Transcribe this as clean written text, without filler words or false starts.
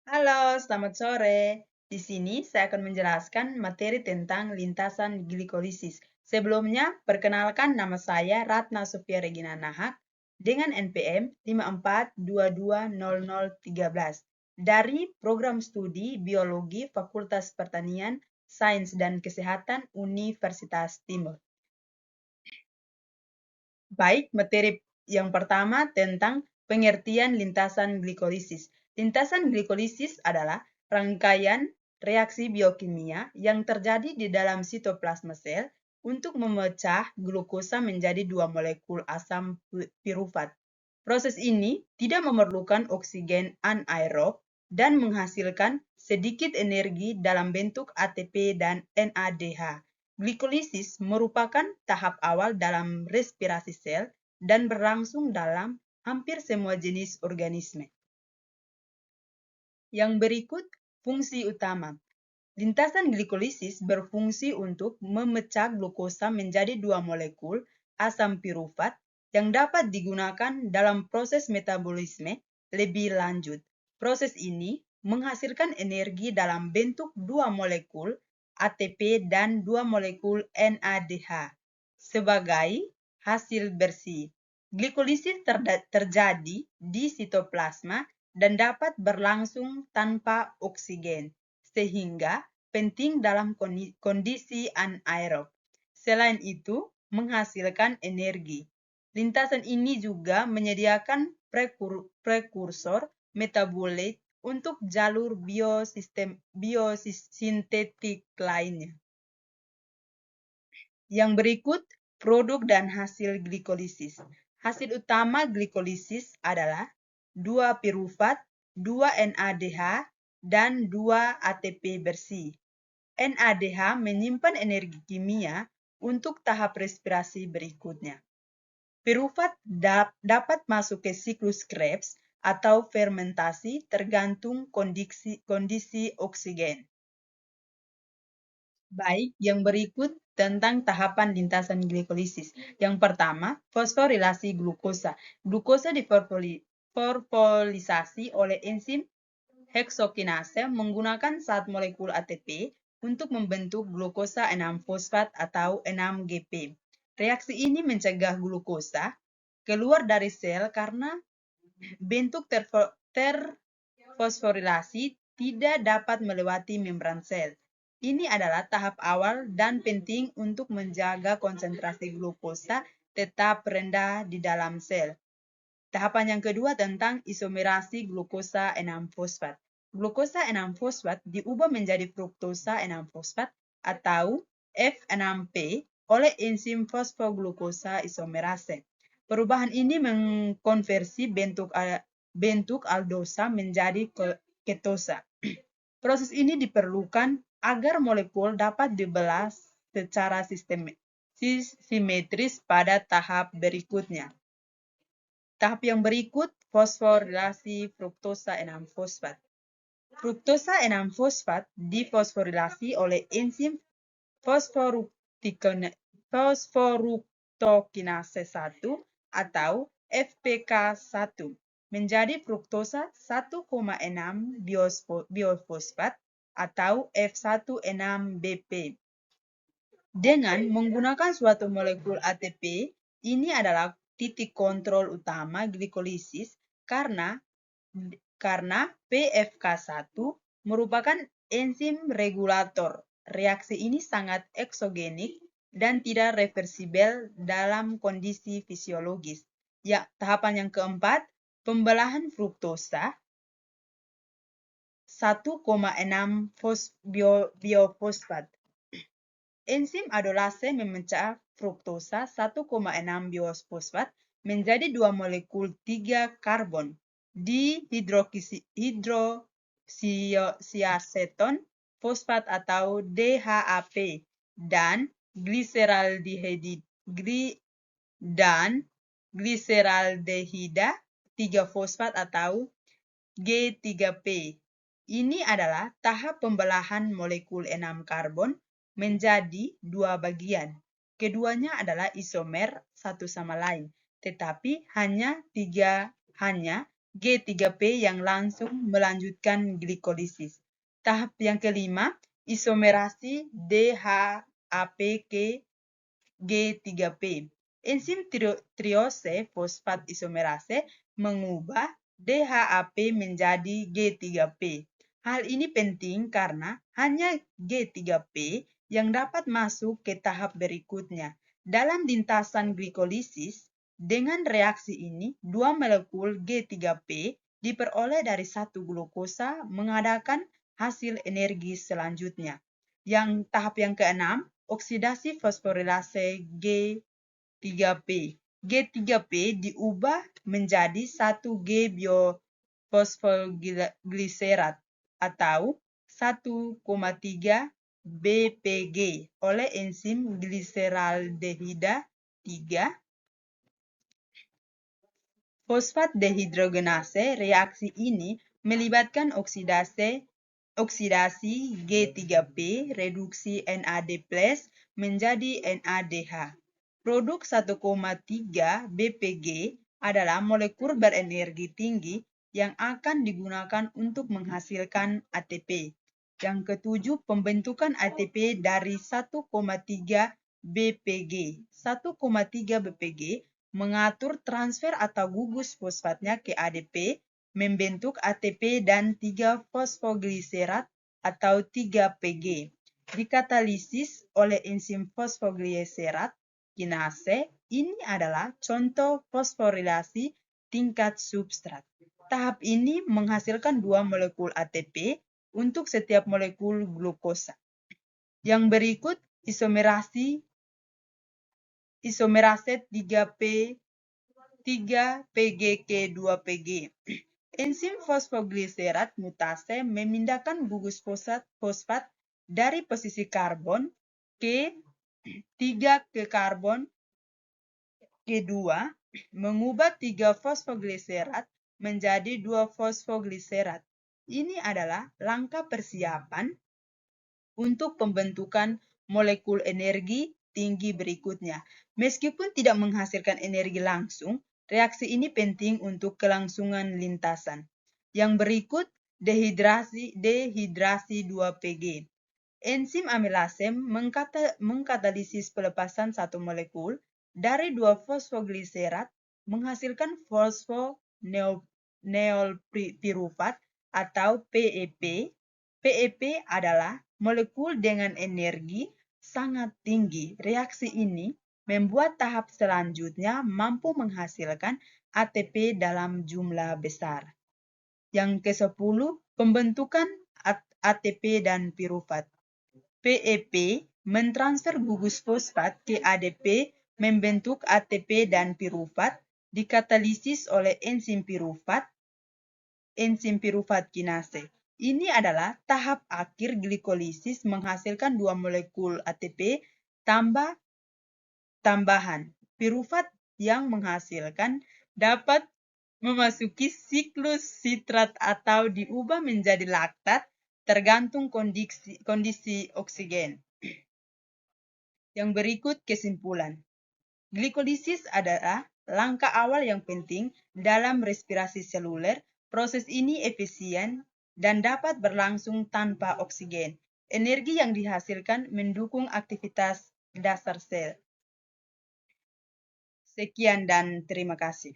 Halo, selamat sore. Di sini saya akan menjelaskan materi tentang lintasan glikolisis. Sebelumnya, perkenalkan nama saya Ratna Sofia Regina Nahak dengan NPM 54220013 dari Program Studi Biologi Fakultas Pertanian, Sains dan Kesehatan Universitas Timur. Baik, materi yang pertama tentang pengertian lintasan glikolisis. Lintasan glikolisis adalah rangkaian reaksi biokimia yang terjadi di dalam sitoplasma sel untuk memecah glukosa menjadi dua molekul asam pirufat. Proses ini tidak memerlukan oksigen anaerob dan menghasilkan sedikit energi dalam bentuk ATP dan NADH. Glikolisis merupakan tahap awal dalam respirasi sel dan berlangsung dalam hampir semua jenis organisme. Yang berikut fungsi utama. Lintasan glikolisis berfungsi untuk memecah glukosa menjadi dua molekul asam pirufat yang dapat digunakan dalam proses metabolisme lebih lanjut. Proses ini menghasilkan energi dalam bentuk dua molekul ATP dan dua molekul NADH sebagai hasil bersih. Glikolisis terjadi di sitoplasma dan dapat berlangsung tanpa oksigen, sehingga penting dalam kondisi anaerob. Selain itu, menghasilkan energi. Lintasan ini juga menyediakan prekursor metabolit untuk jalur biosintetik lainnya. Yang berikut, produk dan hasil glikolisis. Hasil utama glikolisis adalah 2 pirufat, 2 NADH, dan 2 ATP bersih. NADH menyimpan energi kimia untuk tahap respirasi berikutnya. Pirufat dapat masuk ke siklus Krebs atau fermentasi tergantung kondisi oksigen. Baik, yang berikut tentang tahapan lintasan glikolisis. Yang pertama, fosforilasi glukosa. Glukosa diforfolisasi oleh enzim heksokinase menggunakan sat molekul ATP untuk membentuk glukosa 6-fosfat atau 6-GP. Reaksi ini mencegah glukosa keluar dari sel karena bentuk terfosforilasi tidak dapat melewati membran sel. Ini adalah tahap awal dan penting untuk menjaga konsentrasi glukosa tetap rendah di dalam sel. Tahapan yang kedua tentang isomerasi glukosa 6-fosfat. Glukosa 6-fosfat diubah menjadi fruktosa 6-fosfat atau F6P oleh enzim fosfoglukosa isomerase. Perubahan ini mengkonversi bentuk aldosa menjadi ketosa. Proses ini diperlukan agar molekul dapat dibelah secara simetris pada tahap berikutnya. Tahap yang berikut, fosforilasi fruktosa 6-fosfat. Fruktosa 6-fosfat difosforilasi oleh enzim fosforuktokinase 1 atau FPK1 menjadi fruktosa 1,6 biofosfat atau F16BP. Dengan menggunakan suatu molekul ATP, ini adalah titik kontrol utama glikolisis karena PFK1 merupakan enzim regulator. Reaksi ini sangat eksogenik dan tidak reversibel dalam kondisi fisiologis. Ya, tahapan yang keempat, pembelahan fruktosa 1,6 biofosfat. Enzim adolase memecah fruktosa 1,6 biofosfat menjadi dua molekul 3 karbon dihidroksiaseton fosfat atau DHAP dan gliseraldehida 3 fosfat atau G3P. Ini adalah tahap pembelahan molekul 6 karbon menjadi dua bagian. Keduanya adalah isomer satu sama lain, tetapi hanya G3P yang langsung melanjutkan glikolisis. Tahap yang kelima, isomerasi DHAP ke G3P. Enzim triose fosfat isomerase mengubah DHAP menjadi G3P. Hal ini penting karena hanya G3P yang dapat masuk ke tahap berikutnya. Dalam lintasan glikolisis, dengan reaksi ini, dua molekul G3P diperoleh dari satu glukosa mengadakan hasil energi selanjutnya. Yang tahap yang keenam, oksidasi fosforilase G3P. G3P diubah menjadi 1G biofosfoglycerat atau 1,3 BPG oleh enzim gliseraldehida 3 fosfat dehidrogenase. Reaksi ini melibatkan oksidasi G3P reduksi NAD+ menjadi NADH. Produk 1,3 BPG adalah molekul berenergi tinggi yang akan digunakan untuk menghasilkan ATP. Yang ketujuh, pembentukan ATP dari 1,3 BPG. 1,3 BPG mengatur transfer atau gugus fosfatnya ke ADP, membentuk ATP dan 3 fosfoglycerat atau 3PG. Dikatalisis oleh enzim fosfoglycerat kinase, ini adalah contoh fosforilasi tingkat substrat. Tahap ini menghasilkan 2 molekul ATP untuk setiap molekul glukosa. Yang berikut isomerase 3PGK2PG. Enzim fosfoglycerat mutase memindahkan gugus fosfat dari posisi karbon ke 3 ke karbon kedua, mengubah 3 fosfoglycerat menjadi 2 fosfoglycerat. Ini adalah langkah persiapan untuk pembentukan molekul energi tinggi berikutnya. Meskipun tidak menghasilkan energi langsung, reaksi ini penting untuk kelangsungan lintasan. Yang berikut, dehidrasi 2PG. Enzim amilase mengkatalisis pelepasan satu molekul dari 2 fosfoglycerat menghasilkan fosfoneolpirufat atau PEP. PEP adalah molekul dengan energi sangat tinggi. Reaksi ini membuat tahap selanjutnya mampu menghasilkan ATP dalam jumlah besar. Yang ke-10, pembentukan ATP dan pirufat. PEP mentransfer gugus fosfat ke ADP membentuk ATP dan pirufat, dikatalisis oleh enzim pirufat kinase. Ini adalah tahap akhir glikolisis menghasilkan 2 molekul ATP tambahan. Pirufat yang menghasilkan dapat memasuki siklus sitrat atau diubah menjadi laktat tergantung kondisi oksigen. Yang berikut kesimpulan. Glikolisis adalah langkah awal yang penting dalam respirasi seluler. Proses ini efisien dan dapat berlangsung tanpa oksigen. Energi yang dihasilkan mendukung aktivitas dasar sel. Sekian dan terima kasih.